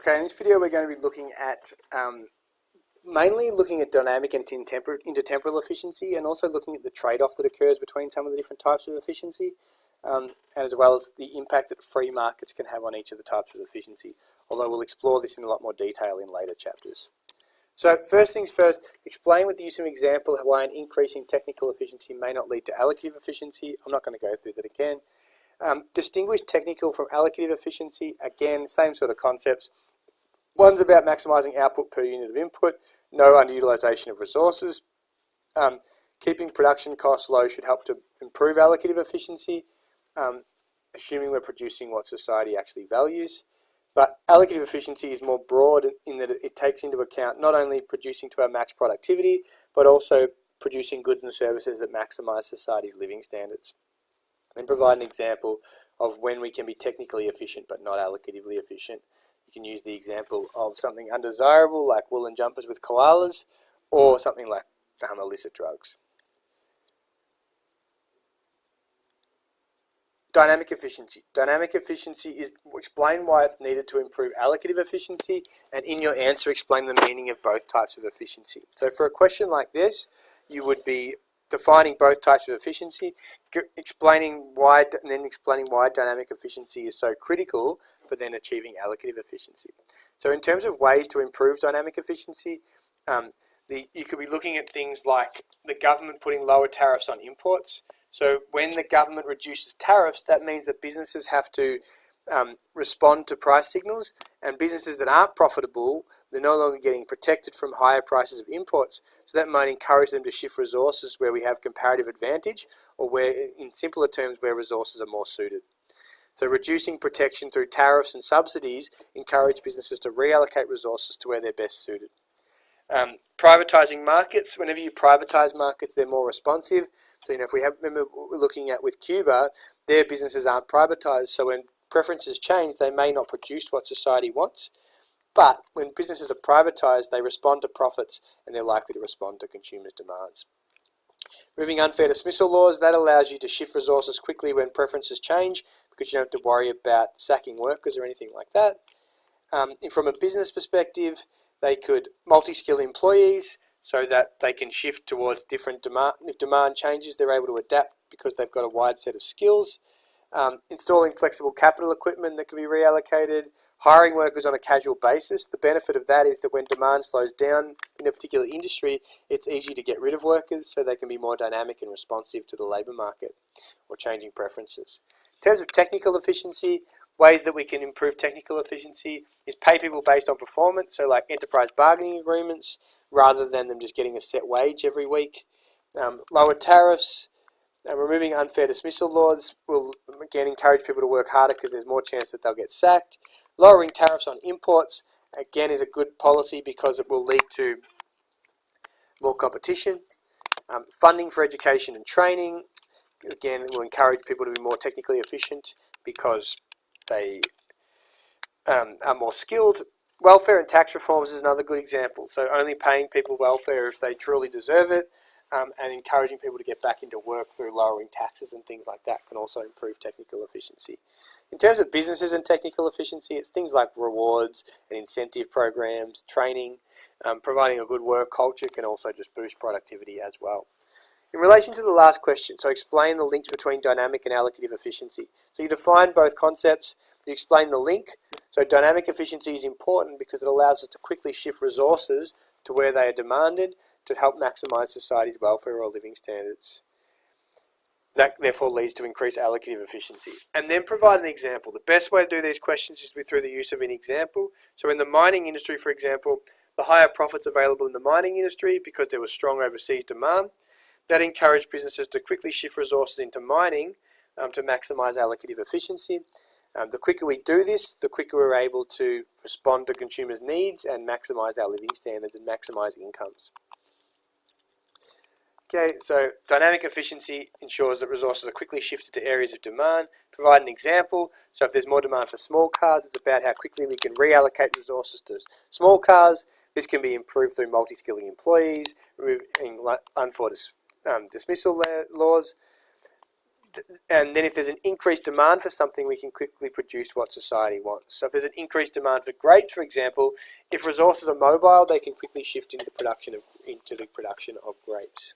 Okay, in this video we're going to be looking at mainly looking at dynamic and intertemporal efficiency, and also looking at the trade-off that occurs between some of the different types of efficiency, and as well as the impact that free markets can have on each of the types of efficiency, although we'll explore this in a lot more detail in later chapters. So first things first, explain with the use of an example why an increase in technical efficiency may not lead to allocative efficiency. I'm not going to go through that again. Distinguish technical from allocative efficiency. Again, same sort of concepts. One's about maximising output per unit of input, no underutilisation of resources. Keeping production costs low should help to improve allocative efficiency, assuming we're producing what society actually values. But allocative efficiency is more broad in that it takes into account not only producing to our max productivity, but also producing goods and services that maximise society's living standards. And provide an example of when we can be technically efficient but not allocatively efficient. You can use the example of something undesirable like woolen jumpers with koalas, or something like illicit drugs. Dynamic efficiency. Dynamic efficiency is explain why it's needed to improve allocative efficiency, and in your answer explain the meaning of both types of efficiency. So for a question like this, you would be defining both types of efficiency, explaining why dynamic efficiency is so critical for then achieving allocative efficiency. So in terms of ways to improve dynamic efficiency, you could be looking at things like the government putting lower tariffs on imports. So when the government reduces tariffs, that means that businesses have to respond to price signals, and businesses that aren't profitable, they're no longer getting protected from higher prices of imports. So that might encourage them to shift resources where we have comparative advantage, or where, in simpler terms, where resources are more suited. So reducing protection through tariffs and subsidies encourage businesses to reallocate resources to where they're best suited. Privatizing markets. Whenever you privatize markets, they're more responsive. So, if we remember what we're looking at with Cuba, their businesses aren't privatized. So when preferences change, they may not produce what society wants. But when businesses are privatized, they respond to profits, and they're likely to respond to consumers' demands. Removing unfair dismissal laws, that allows you to shift resources quickly when preferences change, because you don't have to worry about sacking workers or anything like that. And from a business perspective, they could multi-skill employees so that they can shift towards different demand. If demand changes, they're able to adapt because they've got a wide set of skills. Installing flexible capital equipment that can be reallocated. Hiring workers on a casual basis. The benefit of that is that when demand slows down in a particular industry, it's easy to get rid of workers so they can be more dynamic and responsive to the labour market or changing preferences. In terms of technical efficiency, ways that we can improve technical efficiency is pay people based on performance, so like enterprise bargaining agreements, rather than them just getting a set wage every week. Lower tariffs, removing unfair dismissal laws will again encourage people to work harder because there's more chance that they'll get sacked. Lowering tariffs on imports, again, is a good policy because it will lead to more competition. Funding for education and training, again, will encourage people to be more technically efficient because they are more skilled. Welfare and tax reforms is another good example. So only paying people welfare if they truly deserve it, and encouraging people to get back into work through lowering taxes and things like that can also improve technical efficiency. In terms of businesses and technical efficiency, it's things like rewards and incentive programs, training, providing a good work culture can also just boost productivity as well. In relation to the last question, so explain the links between dynamic and allocative efficiency. So you define both concepts, you explain the link. So dynamic efficiency is important because it allows us to quickly shift resources to where they are demanded to help maximise society's welfare or living standards. That therefore leads to increased allocative efficiency. And then provide an example. The best way to do these questions is through the use of an example. So in the mining industry, for example, the higher profits available in the mining industry because there was strong overseas demand, that encouraged businesses to quickly shift resources into mining to maximise allocative efficiency. The quicker we do this, the quicker we're able to respond to consumers' needs and maximise our living standards and maximise incomes. Okay, so dynamic efficiency ensures that resources are quickly shifted to areas of demand. Provide an example. So if there's more demand for small cars, it's about how quickly we can reallocate resources to small cars. This can be improved through multi-skilling employees, removing unfair dismissal laws. And then if there's an increased demand for something, we can quickly produce what society wants. So if there's an increased demand for grapes, for example, if resources are mobile, they can quickly shift into the production of grapes.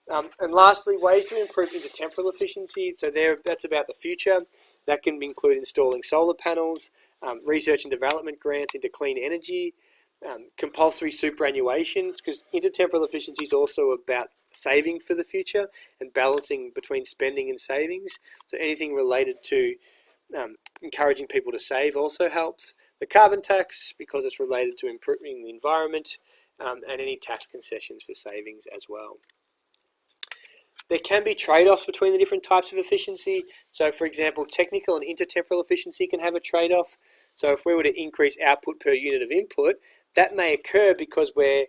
And lastly, ways to improve intertemporal efficiency. So that's about the future. That can include installing solar panels, research and development grants into clean energy, compulsory superannuation, because intertemporal efficiency is also about saving for the future and balancing between spending and savings. So anything related to encouraging people to save also helps. The carbon tax, because it's related to improving the environment, and any tax concessions for savings as well. There can be trade-offs between the different types of efficiency. So, for example, technical and intertemporal efficiency can have a trade-off. So if we were to increase output per unit of input, that may occur because we're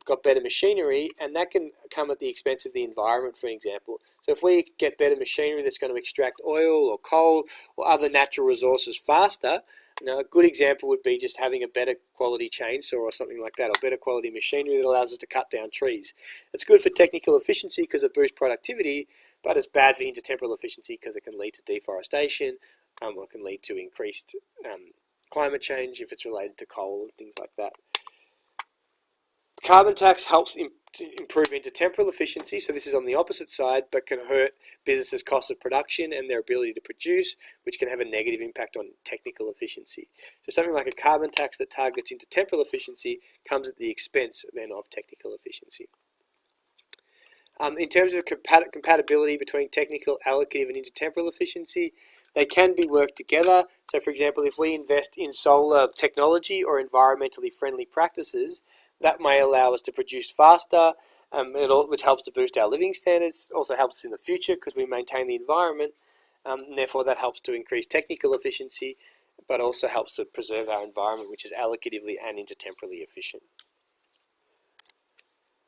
got better machinery, and that can come at the expense of the environment, for example. So if we get better machinery that's going to extract oil or coal or other natural resources faster, a good example would be just having a better quality chainsaw or something like that, or better quality machinery that allows us to cut down trees. It's good for technical efficiency because it boosts productivity, but it's bad for intertemporal efficiency because it can lead to deforestation, or it can lead to increased climate change if it's related to coal and things like that. Carbon tax helps improve intertemporal efficiency, so this is on the opposite side, but can hurt businesses' cost of production and their ability to produce, which can have a negative impact on technical efficiency. So something like a carbon tax that targets intertemporal efficiency comes at the expense then of technical efficiency. In terms of compatibility between technical, allocative and intertemporal efficiency, they can be worked together. So for example, if we invest in solar technology or environmentally friendly practices, that may allow us to produce faster, which helps to boost our living standards. Also helps us in the future because we maintain the environment, and therefore that helps to increase technical efficiency, but also helps to preserve our environment, which is allocatively and intertemporally efficient.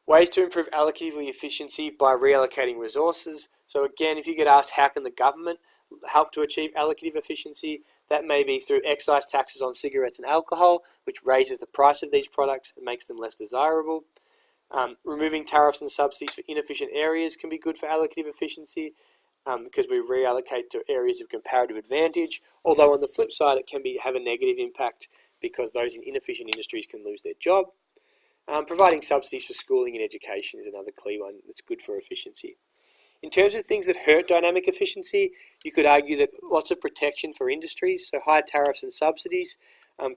Ways to improve allocatively efficiency by reallocating resources. So again, if you get asked how can the government help to achieve allocative efficiency, that may be through excise taxes on cigarettes and alcohol, which raises the price of these products and makes them less desirable. Removing tariffs and subsidies for inefficient areas can be good for allocative efficiency because we reallocate to areas of comparative advantage, although on the flip side it can have a negative impact because those in inefficient industries can lose their job. Providing subsidies for schooling and education is another key one that's good for efficiency. In terms of things that hurt dynamic efficiency, you could argue that lots of protection for industries, so higher tariffs and subsidies,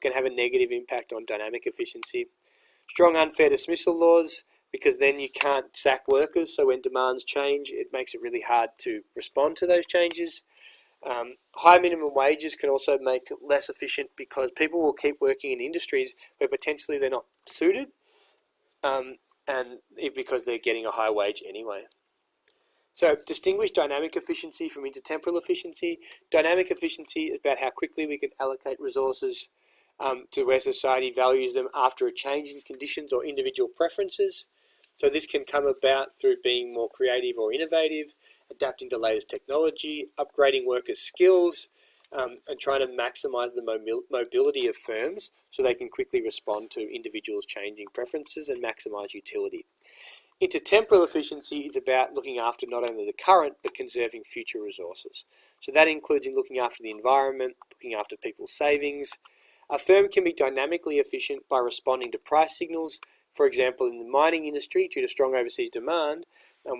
can have a negative impact on dynamic efficiency. Strong unfair dismissal laws, because then you can't sack workers, so when demands change, it makes it really hard to respond to those changes. High minimum wages can also make it less efficient because people will keep working in industries where potentially they're not suited, and because they're getting a high wage anyway. So distinguish dynamic efficiency from intertemporal efficiency. Dynamic efficiency is about how quickly we can allocate resources to where society values them after a change in conditions or individual preferences. So this can come about through being more creative or innovative, adapting to latest technology, upgrading workers' skills, and trying to maximise the mobility of firms so they can quickly respond to individuals' changing preferences and maximise utility. Intertemporal efficiency is about looking after not only the current but conserving future resources. So that includes in looking after the environment, looking after people's savings. A firm can be dynamically efficient by responding to price signals. For example, in the mining industry, due to strong overseas demand,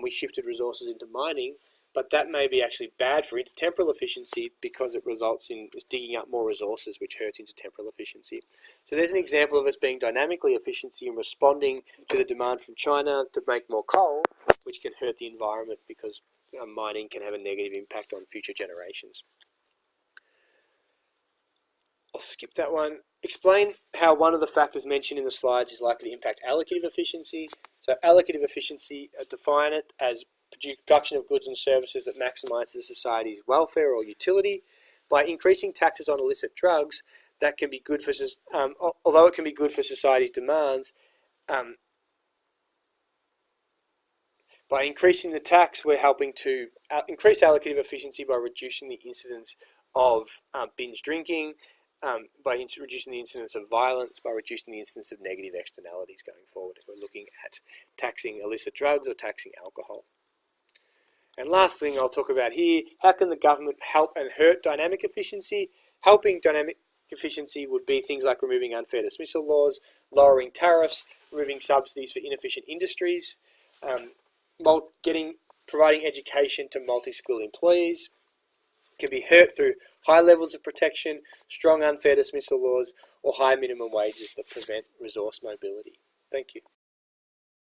we shifted resources into mining, but that may be actually bad for intertemporal efficiency because it results in us digging up more resources, which hurts intertemporal efficiency. So there's an example of us being dynamically efficient in responding to the demand from China to make more coal, which can hurt the environment because mining can have a negative impact on future generations. I'll skip that one. Explain how one of the factors mentioned in the slides is likely to impact allocative efficiency. So allocative efficiency, define it as production of goods and services that maximise the society's welfare or utility. By increasing taxes on illicit drugs, that can be good for, although it can be good for society's demands, by increasing the tax, we're helping to increase allocative efficiency by reducing the incidence of binge drinking, by reducing the incidence of violence, by reducing the incidence of negative externalities going forward if we're looking at taxing illicit drugs or taxing alcohol. And last thing I'll talk about here, how can the government help and hurt dynamic efficiency? Helping dynamic efficiency would be things like removing unfair dismissal laws, lowering tariffs, removing subsidies for inefficient industries, providing education to multi-skilled employees. It can be hurt through high levels of protection, strong unfair dismissal laws, or high minimum wages that prevent resource mobility. Thank you.